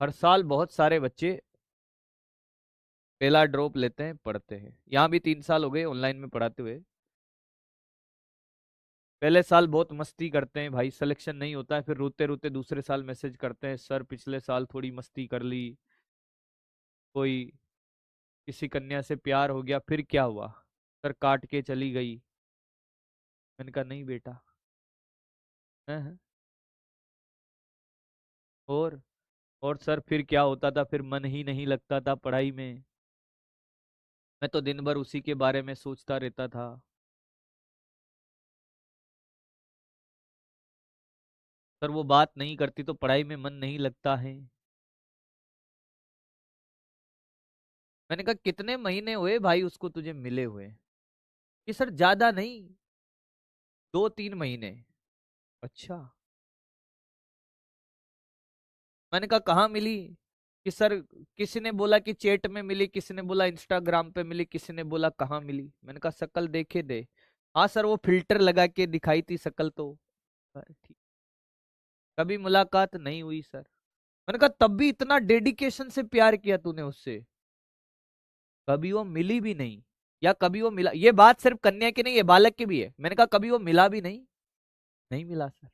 हर साल बहुत सारे बच्चे पहला ड्रॉप लेते हैं, पढ़ते हैं। यहाँ भी 3 साल हो गए ऑनलाइन में पढ़ाते हुए। पहले साल बहुत मस्ती करते हैं भाई, सिलेक्शन नहीं होता है, फिर रोते रोते दूसरे साल मैसेज करते हैं, सर पिछले साल थोड़ी मस्ती कर ली, कोई किसी कन्या से प्यार हो गया, फिर क्या हुआ, सर काट के चली गई। मैंने कहा नहीं बेटा। हैं? और और सर फिर क्या होता था, फिर मन ही नहीं लगता था पढ़ाई में, मैं तो दिन भर उसी के बारे में सोचता रहता था। सर वो बात नहीं करती तो पढ़ाई में मन नहीं लगता है। मैंने कहा कितने महीने हुए भाई उसको तुझे मिले हुए? कि सर ज्यादा नहीं, 2-3 महीने। अच्छा। मैंने कहा कहाँ मिली? कि सर किसी ने बोला कि चैट में मिली, किसी ने बोला इंस्टाग्राम पे मिली, किसी ने बोला कहाँ मिली। मैंने कहा शक्ल देखे दे। हाँ सर वो फिल्टर लगा के दिखाई थी शक्ल तो। ठीक। कभी मुलाकात नहीं हुई सर। मैंने कहा तब भी इतना डेडिकेशन से प्यार किया तूने उससे, कभी वो मिली भी नहीं? या कभी वो मिला? ये बात सिर्फ कन्या की नहीं है, बालक की भी है। मैंने कहा कभी वो मिला भी नहीं? नहीं मिला सर।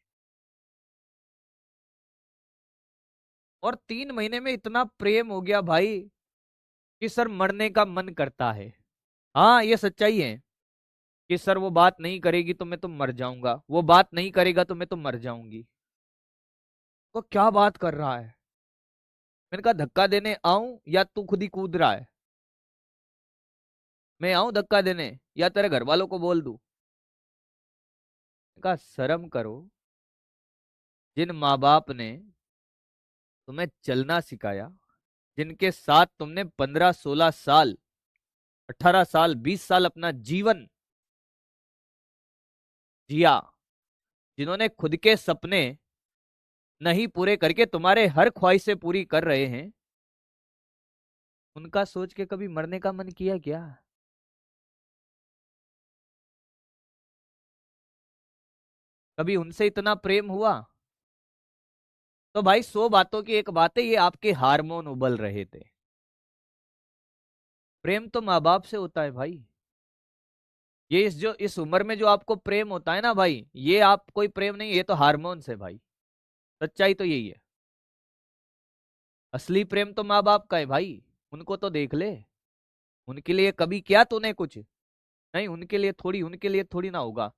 और 3 महीने में इतना प्रेम हो गया भाई कि सर मरने का मन करता है। हाँ ये सच्चाई है कि सर वो बात नहीं करेगी तो मैं तो मर जाऊंगा, वो बात नहीं करेगा तो मैं तो मर जाऊंगी। तो क्या बात कर रहा है? मैंने कहा धक्का देने आऊं या तू खुद ही कूद रहा है? मैं आऊं धक्का देने या तेरे घर वालों को बोल दूं? मैंने कहा शर्म करो। जिन माँ बाप ने तुम्हें चलना सिखाया, जिनके साथ तुमने 15-16 साल, 18 साल, 20 साल अपना जीवन जिया, जिन्होंने खुद के सपने नहीं पूरे करके तुम्हारे हर ख्वाहिशें पूरी कर रहे हैं, उनका सोच के कभी मरने का मन किया क्या? कभी उनसे इतना प्रेम हुआ? तो भाई 100 बातों की एक बात है, ये आपके हार्मोन उबल रहे थे। प्रेम तो माँ बाप से होता है भाई। ये इस उम्र में जो आपको प्रेम होता है ना भाई, ये आप कोई प्रेम नहीं, ये तो हार्मोन्स है भाई। सच्चाई तो यही है। असली प्रेम तो माँ बाप का है भाई। उनको तो देख ले। उनके लिए कभी किया तूने कुछ? नहीं, उनके लिए थोड़ी ना होगा।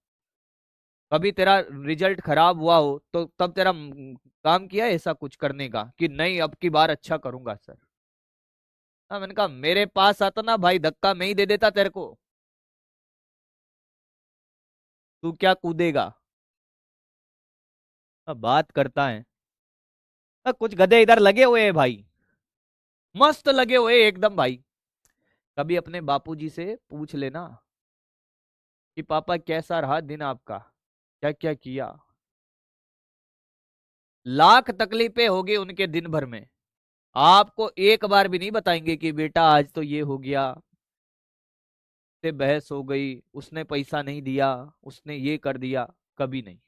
कभी तेरा रिजल्ट खराब हुआ हो तो तब तेरा काम किया है ऐसा कुछ करने का कि नहीं अब की बार अच्छा करूंगा सर? हाँ, मैंने कहा मेरे पास आता ना भाई, धक्का मैं ही दे देता तेरे को। तू क्या कूदेगा? अब बात करता है। कुछ गधे इधर लगे हुए हैं भाई, मस्त लगे हुए हैं एकदम भाई। कभी अपने बापूजी से पूछ लेना कि पापा कैसा रहा दिन आपका, क्या क्या किया। लाख तकलीफें होगी उनके दिन भर में, आपको एक बार भी नहीं बताएंगे कि बेटा आज तो ये हो गया, से बहस हो गई, उसने पैसा नहीं दिया, उसने ये कर दिया। कभी नहीं।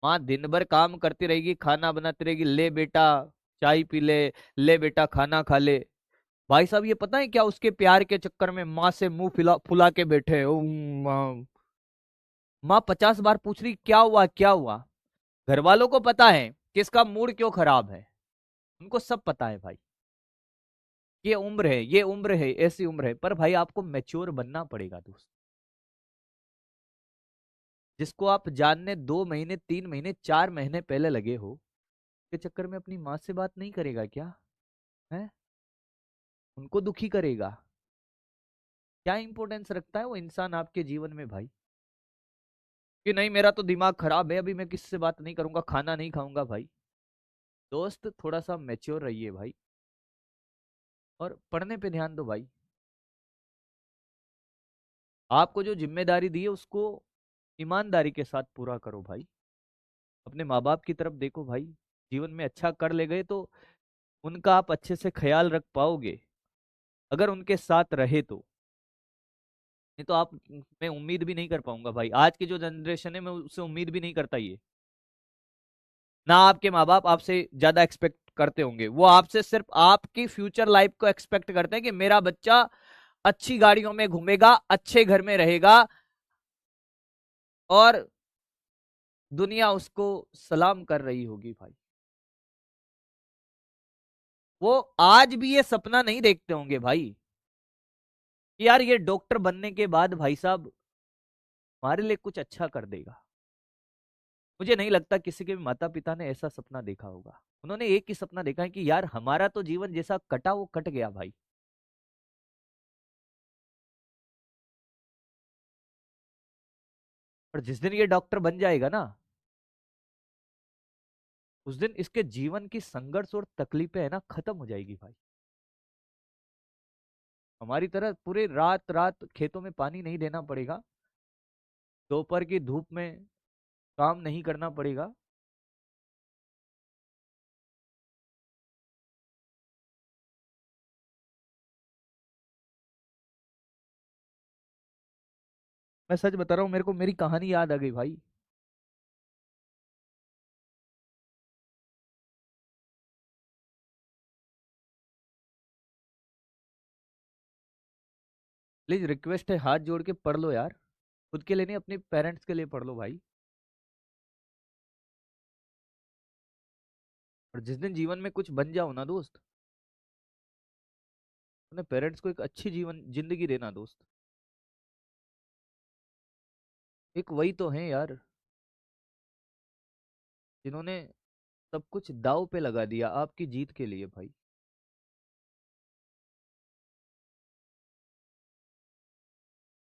माँ दिन भर काम करती रहेगी, खाना बनाती रहेगी, ले बेटा चाय पी ले बेटा खाना खा ले। भाई साहब ये पता है क्या, उसके प्यार के चक्कर में माँ से मुंह फुला फुला के बैठे हैं। माँ, माँ 50 बार पूछ रही क्या हुआ क्या हुआ। घर वालों को पता है कि इसका मूड क्यों खराब है, उनको सब पता है भाई। ये उम्र है, ये उम्र है, ऐसी उम्र है, पर भाई आपको मैच्योर बनना पड़ेगा दोस्त। जिसको आप जानने 2 महीने, 3 महीने, 4 महीने पहले लगे हो, के चक्कर में अपनी माँ से बात नहीं करेगा क्या? है? उनको दुखी करेगा? क्या इंपॉर्टेंस रखता है वो इंसान आपके जीवन में भाई? कि नहीं मेरा तो दिमाग खराब है, अभी मैं किससे बात नहीं करूंगा, खाना नहीं खाऊंगा भाई। दोस्त थोड़ा सा मैच्योर रहिए भाई, और पढ़ने पे ध्यान दो भाई। आपको जो जिम्मेदारी दी है उसको ईमानदारी के साथ पूरा करो भाई। अपने माँ बाप की तरफ देखो भाई। जीवन में अच्छा कर ले गए तो उनका आप अच्छे से ख्याल रख पाओगे, अगर उनके साथ रहे तो। नहीं तो आप, मैं उम्मीद भी नहीं कर पाऊंगा भाई, आज की जो जनरेशन है मैं उससे उम्मीद भी नहीं करता ये। ना आपके माँ बाप आपसे ज्यादा एक्सपेक्ट करते होंगे। वो आपसे सिर्फ आपकी फ्यूचर लाइफ को एक्सपेक्ट करते हैं कि मेरा बच्चा अच्छी गाड़ियों में घूमेगा, अच्छे घर में रहेगा, और दुनिया उसको सलाम कर रही होगी भाई। वो आज भी ये सपना नहीं देखते होंगे भाई कि यार ये डॉक्टर बनने के बाद भाई साहब हमारे लिए कुछ अच्छा कर देगा। मुझे नहीं लगता किसी के भी माता पिता ने ऐसा सपना देखा होगा। उन्होंने एक ही सपना देखा है कि यार हमारा तो जीवन जैसा कटा वो कट गया भाई। और जिस दिन ये डॉक्टर बन जाएगा ना, उस दिन इसके जीवन की संघर्ष और तकलीफें है ना खत्म हो जाएगी भाई। हमारी तरह पूरे रात रात खेतों में पानी नहीं देना पड़ेगा, दोपहर की धूप में काम नहीं करना पड़ेगा। मैं सच बता रहा हूँ, मेरे को मेरी कहानी याद आ गई भाई। प्लीज रिक्वेस्ट है, हाथ जोड़ के पढ़ लो यार। खुद के लिए नहीं, अपने पेरेंट्स के लिए पढ़ लो भाई। और जिस दिन जीवन में कुछ बन जाओ ना दोस्त, अपने पेरेंट्स को एक अच्छी जीवन जिंदगी देना दोस्त। एक वही तो है यार, जिन्होंने सब कुछ दाव पे लगा दिया आपकी जीत के लिए भाई।